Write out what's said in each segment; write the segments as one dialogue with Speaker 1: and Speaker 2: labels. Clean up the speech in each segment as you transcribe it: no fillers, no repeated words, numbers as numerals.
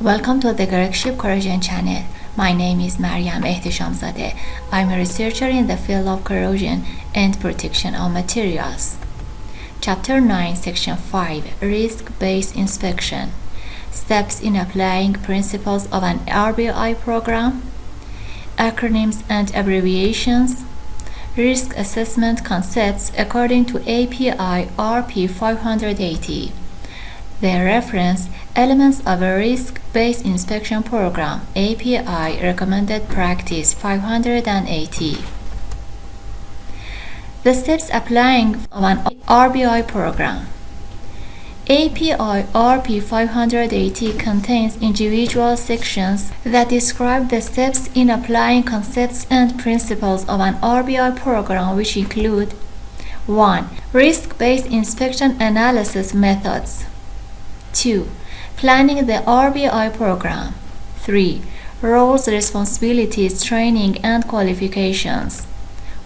Speaker 1: Welcome to the Correction Corrosion channel. My name is احتشام زاده. I'm a researcher in the field of corrosion and protection of materials. Chapter 9, Section 5, Risk-Based Inspection. Steps in applying principles of an RBI program. Acronyms and Abbreviations. Risk assessment concepts according to API RP 580. The reference Elements of a Risk-Based Inspection Program API Recommended Practice 580. The steps applying of an RBI program. API RP 580 contains individual sections that describe the steps in applying concepts and principles of an RBI program, which include 1. Risk-based inspection analysis methods. 2. Planning the RBI program. 3. Roles, responsibilities, training, and qualifications.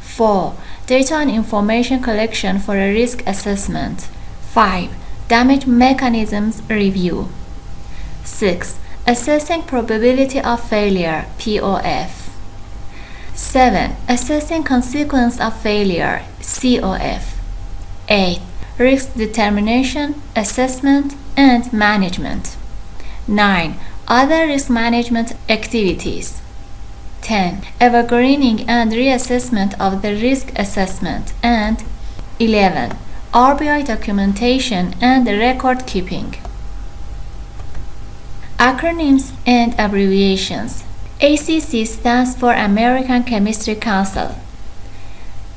Speaker 1: 4. Data and information collection for a risk assessment. 5. Damage mechanisms review. 6. Assessing probability of failure (POF). 7. Assessing consequence of failure (COF). 8. Risk determination, assessment, and management. 9. Other risk management activities. 10. Evergreening and reassessment of the risk assessment. And 11. RBI documentation and record keeping. Acronyms and Abbreviations. ACC stands for American Chemistry Council.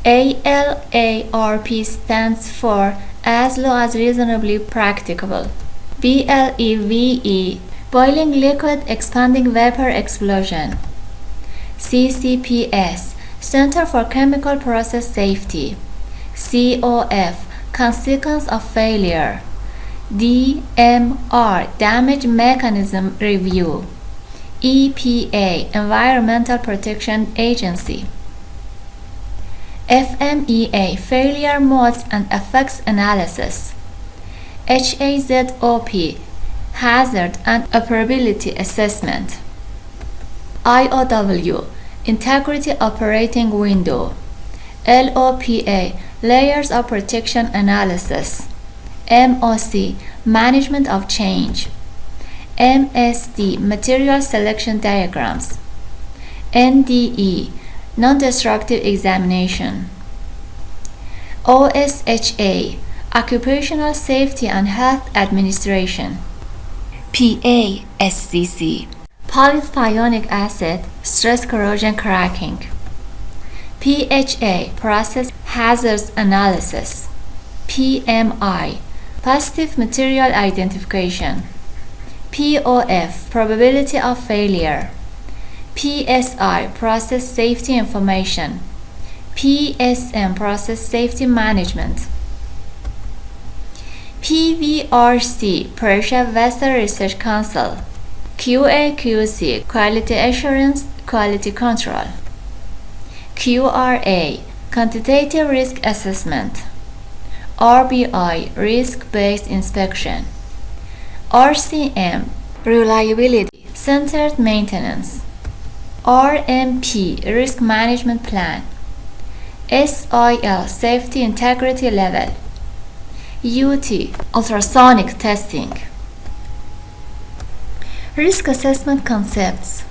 Speaker 1: ALARP stands for As Low as Reasonably Practicable. BLEVE, Boiling Liquid Expanding Vapor Explosion. CCPS, Center for Chemical Process Safety. COF, Consequence of Failure. DMR, Damage Mechanism Review. EPA, Environmental Protection Agency. FMEA, Failure Modes and Effects Analysis. HAZOP, Hazard and Operability Assessment. IOW, Integrity Operating Window. LOPA, Layers of Protection Analysis. MOC, Management of Change. MSD, Material Selection Diagrams. NDE, Non-Destructive Examination. OSHA, Occupational Safety and Health Administration. PASCC, Polythionic Acid Stress Corrosion Cracking. PHA, Process Hazards Analysis. PMI, Positive Material Identification. POF, Probability of Failure. PSI, Process Safety Information. PSM, Process Safety Management. PVRC, Pressure Vessel Research Council. QA/QC, Quality Assurance, Quality Control. QRA, Quantitative Risk Assessment. RBI, Risk-Based Inspection. RCM, Reliability Centered Maintenance. RMP, Risk Management Plan. SIL, Safety Integrity Level. UT, Ultrasonic Testing. Risk Assessment Concepts.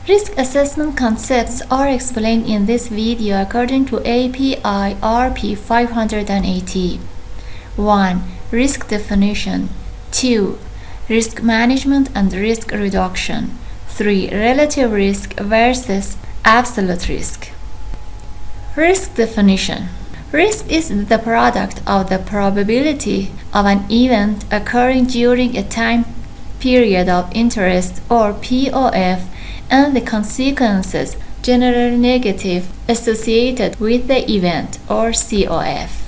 Speaker 1: Risk assessment concepts are explained in this video according to API RP 580. 1. Risk definition. 2. Risk management and risk reduction. 3. Relative risk versus absolute risk. Risk definition. Risk is the product of the probability of an event occurring during a time period of interest or POF and the consequences, generally negative, associated with the event or COF.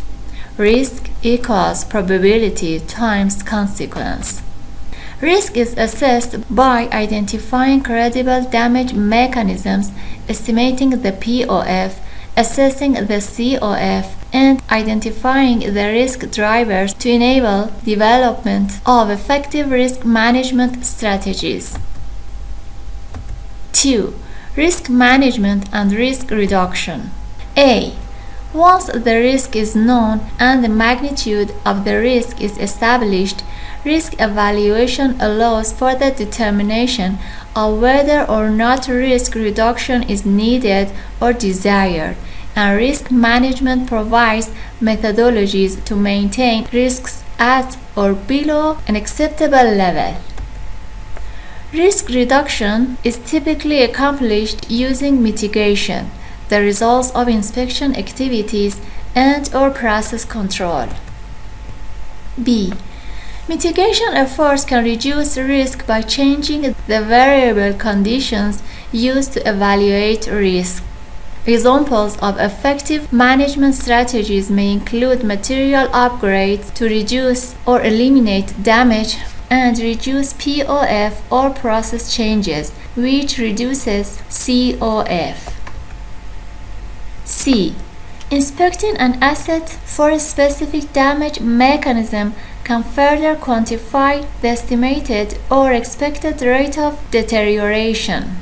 Speaker 1: Risk equals probability times consequence. Risk is assessed by identifying credible damage mechanisms, estimating the POF, assessing the COF, and identifying the risk drivers to enable development of effective risk management strategies. 2. Risk management and risk reduction. A. Once the risk is known and the magnitude of the risk is established, risk evaluation allows for the determination of whether or not risk reduction is needed or desired, and risk management provides methodologies to maintain risks at or below an acceptable level. Risk reduction is typically accomplished using mitigation, the results of inspection activities and/or process control. B. Mitigation efforts can reduce risk by changing the variable conditions used to evaluate risk. Examples of effective management strategies may include material upgrades to reduce or eliminate damage and reduce POF or process changes, which reduces COF. C. Inspecting an asset for a specific damage mechanism can further quantify the estimated or expected rate of deterioration.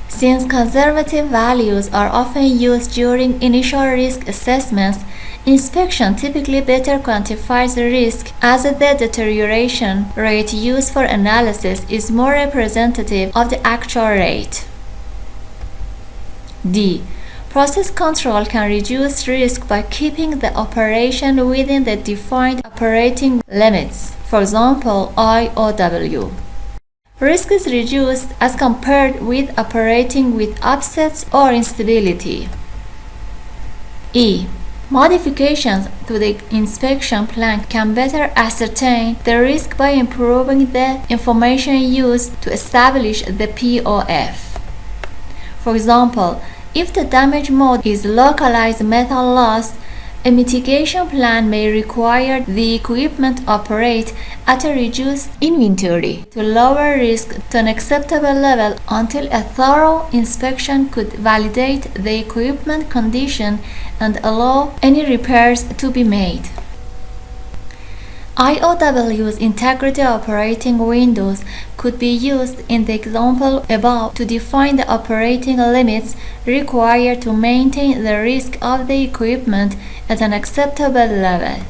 Speaker 1: Since conservative values are often used during initial risk assessments, inspection typically better quantifies the risk, as the deterioration rate used for analysis is more representative of the actual rate. D. Process control can reduce risk by keeping the operation within the defined operating limits, for example, IOW. Risk is reduced as compared with operating with upsets or instability. E. Modifications to the inspection plan can better ascertain the risk by improving the information used to establish the POF. For example, if the damage mode is localized metal loss, a mitigation plan may require the equipment operate at a reduced inventory to lower risk to an acceptable level until a thorough inspection could validate the equipment condition and allow any repairs to be made. IOW's integrity operating windows could be used in the example above to define the operating limits required to maintain the risk of the equipment at an acceptable level.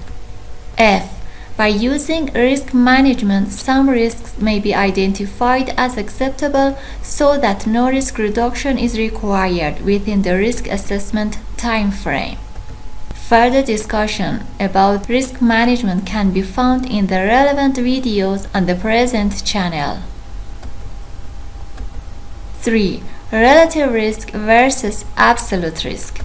Speaker 1: F. By using risk management, some risks may be identified as acceptable so that no risk reduction is required within the risk assessment timeframe. Further discussion about risk management can be found in the relevant videos on the present channel. 3. Relative risk versus absolute risk.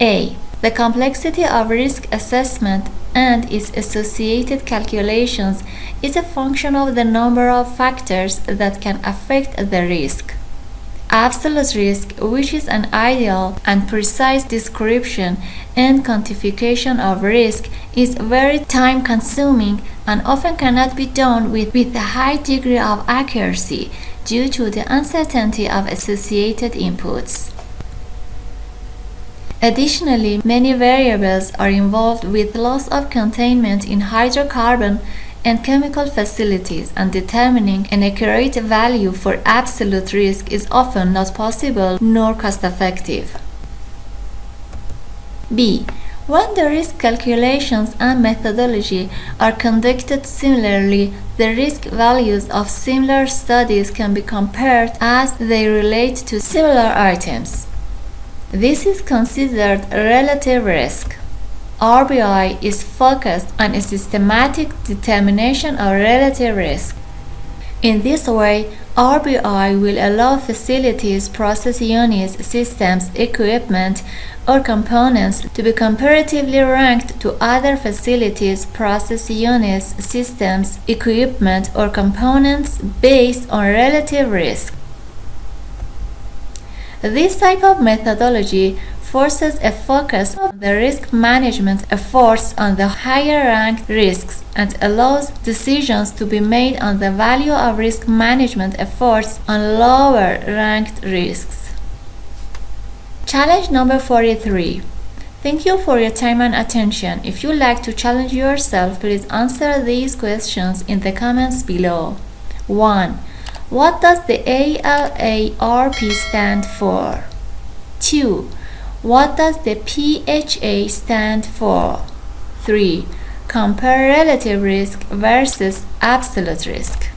Speaker 1: A. The complexity of risk assessment and its associated calculations is a function of the number of factors that can affect the risk. Absolute risk, which is an ideal and precise description and quantification of risk, is very time-consuming and often cannot be done with a high degree of accuracy due to the uncertainty of associated inputs. Additionally, many variables are involved with loss of containment in hydrocarbon and chemical facilities, and determining an accurate value for absolute risk is often not possible nor cost-effective. B. When the risk calculations and methodology are conducted similarly, the risk values of similar studies can be compared as they relate to similar items. This is considered relative risk. RBI is focused on a systematic determination of relative risk. In this way, RBI will allow facilities, process units, systems, equipment, or components to be comparatively ranked to other facilities, process units, systems, equipment, or components based on relative risk. This type of methodology forces a focus on the risk management efforts on the higher ranked risks and allows decisions to be made on the value of risk management efforts on lower ranked risks. Challenge number 43. Thank you for your time and attention. If you like to challenge yourself, please answer these questions in the comments below. 1. What does the ALARP stand for? 2. What does the PHA stand for? 3. Compare relative risk versus absolute risk.